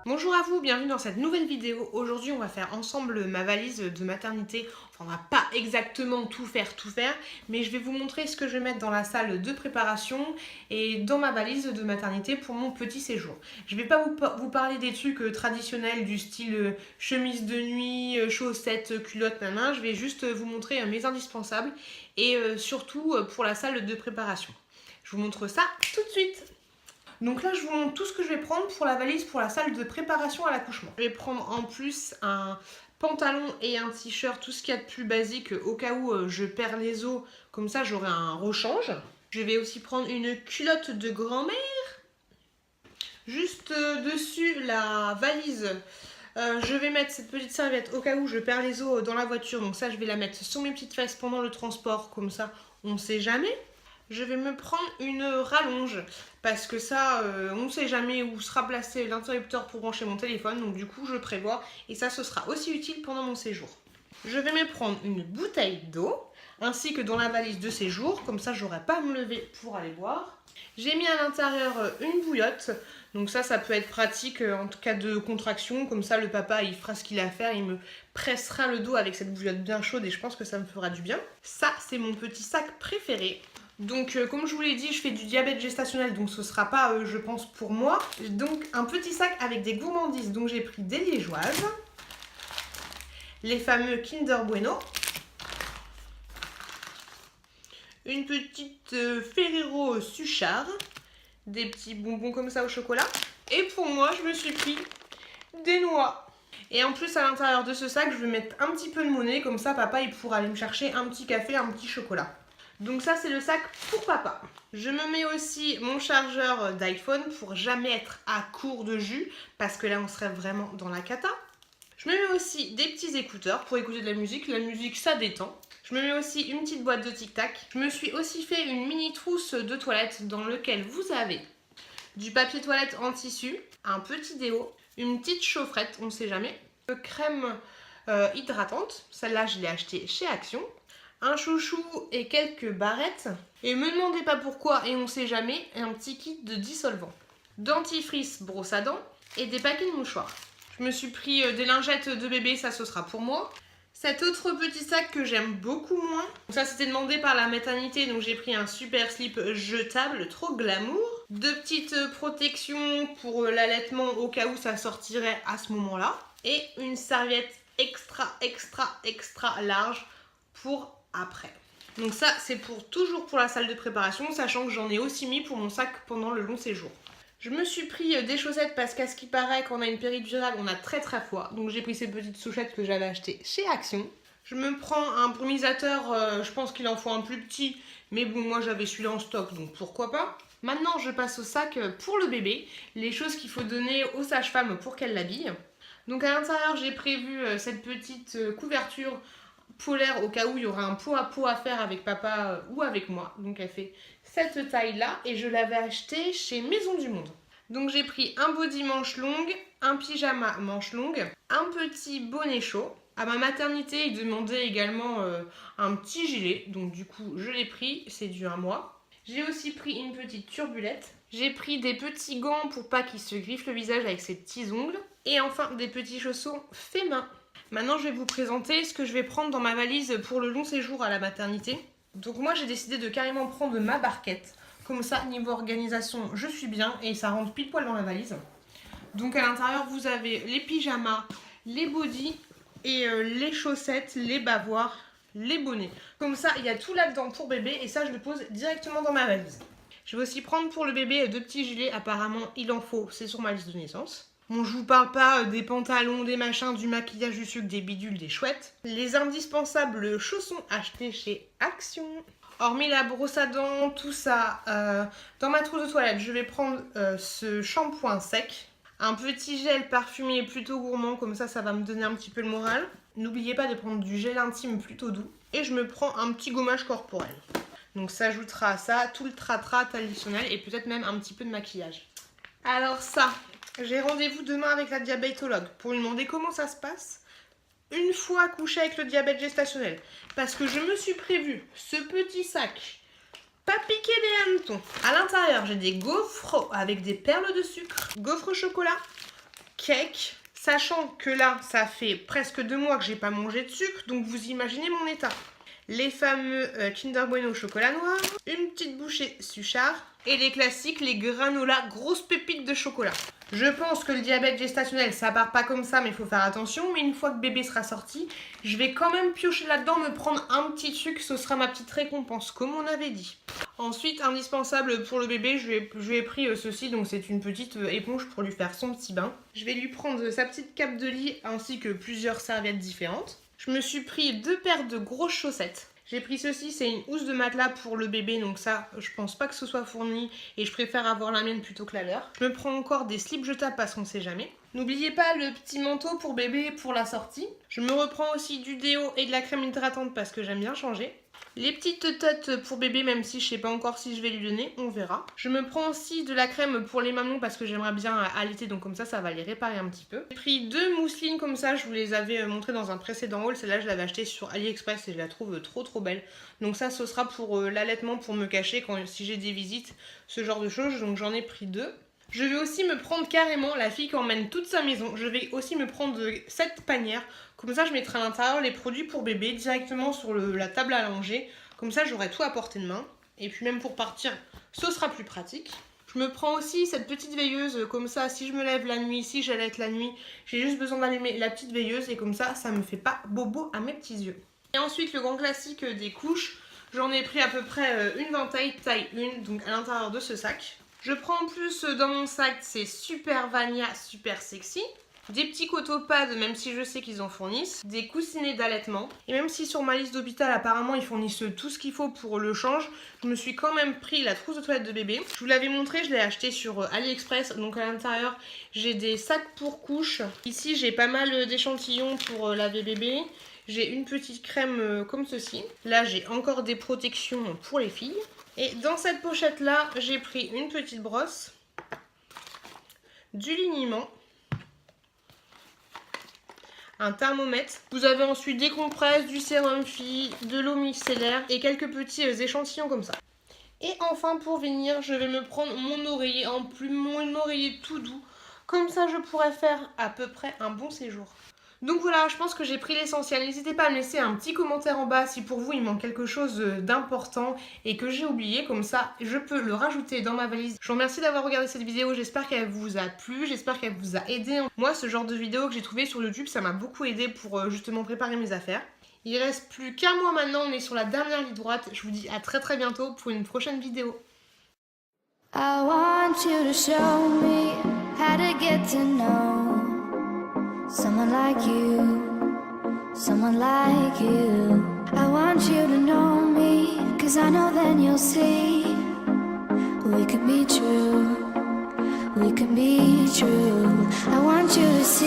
Bonjour à vous, bienvenue dans cette nouvelle vidéo. Aujourd'hui on va faire ensemble ma valise de maternité. Enfin on va pas exactement tout faire, mais je vais vous montrer ce que je vais mettre dans la salle de préparation et dans ma valise de maternité pour mon petit séjour. Je vais pas vous parler des trucs traditionnels du style chemise de nuit, chaussettes, culottes, nanan. Je vais juste vous montrer mes indispensables et surtout pour la salle de préparation. Je vous montre ça tout de suite. Donc là, je vous montre tout ce que je vais prendre pour la valise pour la salle de préparation à l'accouchement. Je vais prendre en plus un pantalon et un t-shirt, tout ce qu'il y a de plus basique au cas où je perds les os, comme ça j'aurai un rechange. Je vais aussi prendre une culotte de grand-mère. Juste dessus la valise, je vais mettre cette petite serviette au cas où je perds les os dans la voiture. Donc ça, je vais la mettre sur mes petites fesses pendant le transport, comme ça on ne sait jamais. Je vais me prendre une rallonge parce que ça, on ne sait jamais où sera placé l'interrupteur pour brancher mon téléphone. Donc du coup, je prévois et ça, ce sera aussi utile pendant mon séjour. Je vais me prendre une bouteille d'eau ainsi que dans la valise de séjour. Comme ça, j'aurai pas à me lever pour aller boire. J'ai mis à l'intérieur une bouillotte. Donc ça peut être pratique en cas de contraction. Comme ça, le papa, il fera ce qu'il a à faire. Il me pressera le dos avec cette bouillotte bien chaude et je pense que ça me fera du bien. Ça, c'est mon petit sac préféré. Donc comme je vous l'ai dit, je fais du diabète gestationnel, donc ce sera pas, je pense, pour moi. Donc un petit sac avec des gourmandises, donc j'ai pris des liégeoises, les fameux Kinder Bueno, une petite Ferrero Suchard, des petits bonbons comme ça au chocolat, et pour moi, je me suis pris des noix. Et en plus, à l'intérieur de ce sac, je vais mettre un petit peu de monnaie, comme ça papa il pourra aller me chercher un petit café, un petit chocolat. Donc ça, c'est le sac pour papa. Je me mets aussi mon chargeur d'iPhone pour jamais être à court de jus, parce que là, on serait vraiment dans la cata. Je me mets aussi des petits écouteurs pour écouter de la musique. La musique, ça détend. Je me mets aussi une petite boîte de tic-tac. Je me suis aussi fait une mini trousse de toilette dans laquelle vous avez du papier toilette en tissu, un petit déo, une petite chaufferette, on ne sait jamais, crème hydratante. Celle-là, je l'ai achetée chez Action. Un chouchou et quelques barrettes. Et me demandez pas pourquoi, et on sait jamais, un petit kit de dissolvant. Dentifrice, brosse à dents et des paquets de mouchoirs. Je me suis pris des lingettes de bébé, ça ce sera pour moi. Cet autre petit sac que j'aime beaucoup moins. Ça c'était demandé par la maternité, donc j'ai pris un super slip jetable, trop glamour. Deux petites protections pour l'allaitement au cas où ça sortirait à ce moment-là. Et une serviette extra large pour après. Donc ça, c'est toujours pour la salle de préparation, sachant que j'en ai aussi mis pour mon sac pendant le long séjour. Je me suis pris des chaussettes parce qu'à ce qui paraît, quand on a une péridurale, on a très froid. Donc j'ai pris ces petites souchettes que j'avais achetées chez Action. Je me prends un brumisateur, je pense qu'il en faut un plus petit, mais bon, moi j'avais celui-là en stock, donc pourquoi pas. Maintenant, je passe au sac pour le bébé, les choses qu'il faut donner aux sages-femmes pour qu'elles l'habillent. Donc à l'intérieur, j'ai prévu cette petite couverture polaire au cas où il y aura un pot à pot à faire avec papa ou avec moi. Donc elle fait cette taille là et je l'avais acheté chez Maison du Monde. Donc j'ai pris un body manche longue, un pyjama manche longue, un petit bonnet chaud. À ma maternité, il demandait également un petit gilet, donc du coup je l'ai pris, c'est du 1 mois. J'ai aussi pris une petite turbulette. J'ai pris des petits gants pour pas qu'il se griffe le visage avec ses petits ongles. Et enfin des petits chaussons faits main. Maintenant, je vais vous présenter ce que je vais prendre dans ma valise pour le long séjour à la maternité. Donc moi, j'ai décidé de carrément prendre ma barquette. Comme ça, niveau organisation, je suis bien et ça rentre pile poil dans la valise. Donc à l'intérieur, vous avez les pyjamas, les bodys et les chaussettes, les bavoirs, les bonnets. Comme ça, il y a tout là-dedans pour bébé et ça, je le pose directement dans ma valise. Je vais aussi prendre pour le bébé 2 petits gilets. Apparemment, il en faut, c'est sur ma liste de naissance. Bon, je vous parle pas des pantalons, des machins, du maquillage, du sucre, des bidules, des chouettes. Les indispensables chaussons achetés chez Action. Hormis la brosse à dents, tout ça, dans ma trousse de toilette, je vais prendre ce shampoing sec. Un petit gel parfumé plutôt gourmand, comme ça va me donner un petit peu le moral. N'oubliez pas de prendre du gel intime plutôt doux. Et je me prends un petit gommage corporel. Donc ça ajoutera à ça tout le tratras traditionnel et peut-être même un petit peu de maquillage. Alors ça... J'ai rendez-vous demain avec la diabétologue pour lui demander comment ça se passe une fois couché avec le diabète gestationnel. Parce que je me suis prévu ce petit sac, pas piqué des hannetons. À l'intérieur, j'ai des gaufres avec des perles de sucre, gaufres chocolat, cake. Sachant que là, ça fait presque 2 mois que j'ai pas mangé de sucre, donc vous imaginez mon état. Les fameux Kinder Bueno au chocolat noir, une petite bouchée Suchard et les classiques, les granolas grosses pépites de chocolat. Je pense que le diabète gestationnel, ça part pas comme ça, mais il faut faire attention. Mais une fois que bébé sera sorti, je vais quand même piocher là-dedans, me prendre un petit truc, ce sera ma petite récompense, comme on avait dit. Ensuite, indispensable pour le bébé, je lui ai pris ceci, donc c'est une petite éponge pour lui faire son petit bain. Je vais lui prendre sa petite cape de lit ainsi que plusieurs serviettes différentes. Je me suis pris 2 paires de grosses chaussettes. J'ai pris ceci, c'est une housse de matelas pour le bébé, donc ça, je pense pas que ce soit fourni et je préfère avoir la mienne plutôt que la leur. Je me prends encore des slips jetables parce qu'on sait jamais. N'oubliez pas le petit manteau pour bébé pour la sortie. Je me reprends aussi du déo et de la crème hydratante parce que j'aime bien changer. Les petites têtes pour bébé, même si je sais pas encore si je vais lui donner, on verra. Je me prends aussi de la crème pour les mamans parce que j'aimerais bien allaiter, donc comme ça va les réparer un petit peu. J'ai pris 2 mousselines comme ça, je vous les avais montrées dans un précédent haul. Celle-là, je l'avais achetée sur AliExpress et je la trouve trop belle. Donc ça, ce sera pour l'allaitement, pour me cacher si j'ai des visites, ce genre de choses. Donc j'en ai pris 2. Je vais aussi me prendre carrément, la fille qui emmène toute sa maison, je vais aussi me prendre 7 panières. Comme ça, je mettrai à l'intérieur les produits pour bébé directement sur la table à langer. Comme ça, j'aurai tout à portée de main. Et puis même pour partir, ce sera plus pratique. Je me prends aussi cette petite veilleuse, comme ça, si je me lève la nuit, si j'allaite la nuit, j'ai juste besoin d'allumer la petite veilleuse et comme ça me fait pas bobo à mes petits yeux. Et ensuite, le grand classique des couches, j'en ai pris à peu près une vingtaille, taille 1, donc à l'intérieur de ce sac. Je prends en plus dans mon sac, c'est Super Vania, super sexy. Des petits cotopads, même si je sais qu'ils en fournissent. Des coussinets d'allaitement. Et même si sur ma liste d'hôpital, apparemment, ils fournissent tout ce qu'il faut pour le change, je me suis quand même pris la trousse de toilette de bébé. Je vous l'avais montré, je l'ai acheté sur AliExpress. Donc à l'intérieur, j'ai des sacs pour couches. Ici, j'ai pas mal d'échantillons pour laver bébé. J'ai une petite crème comme ceci. Là, j'ai encore des protections pour les filles. Et dans cette pochette-là, j'ai pris une petite brosse, du liniment, un thermomètre. Vous avez ensuite des compresses, du sérum fille, de l'eau micellaire et quelques petits échantillons comme ça. Et enfin, pour finir, je vais me prendre mon oreiller en plume, mon oreiller tout doux. Comme ça, je pourrais faire à peu près un bon séjour. Donc voilà, je pense que j'ai pris l'essentiel. N'hésitez pas à me laisser un petit commentaire en bas si pour vous il manque quelque chose d'important et que j'ai oublié. Comme ça, je peux le rajouter dans ma valise. Je vous remercie d'avoir regardé cette vidéo. J'espère qu'elle vous a plu. J'espère qu'elle vous a aidé. Moi, ce genre de vidéo que j'ai trouvé sur YouTube, ça m'a beaucoup aidé pour justement préparer mes affaires. Il reste plus qu'un mois maintenant. On est sur la dernière ligne droite. Je vous dis à très bientôt pour une prochaine vidéo. I want you to show me how to get to know someone like you. I want you to know me, 'cause I know then you'll see we could be true, we could be true. I want you to see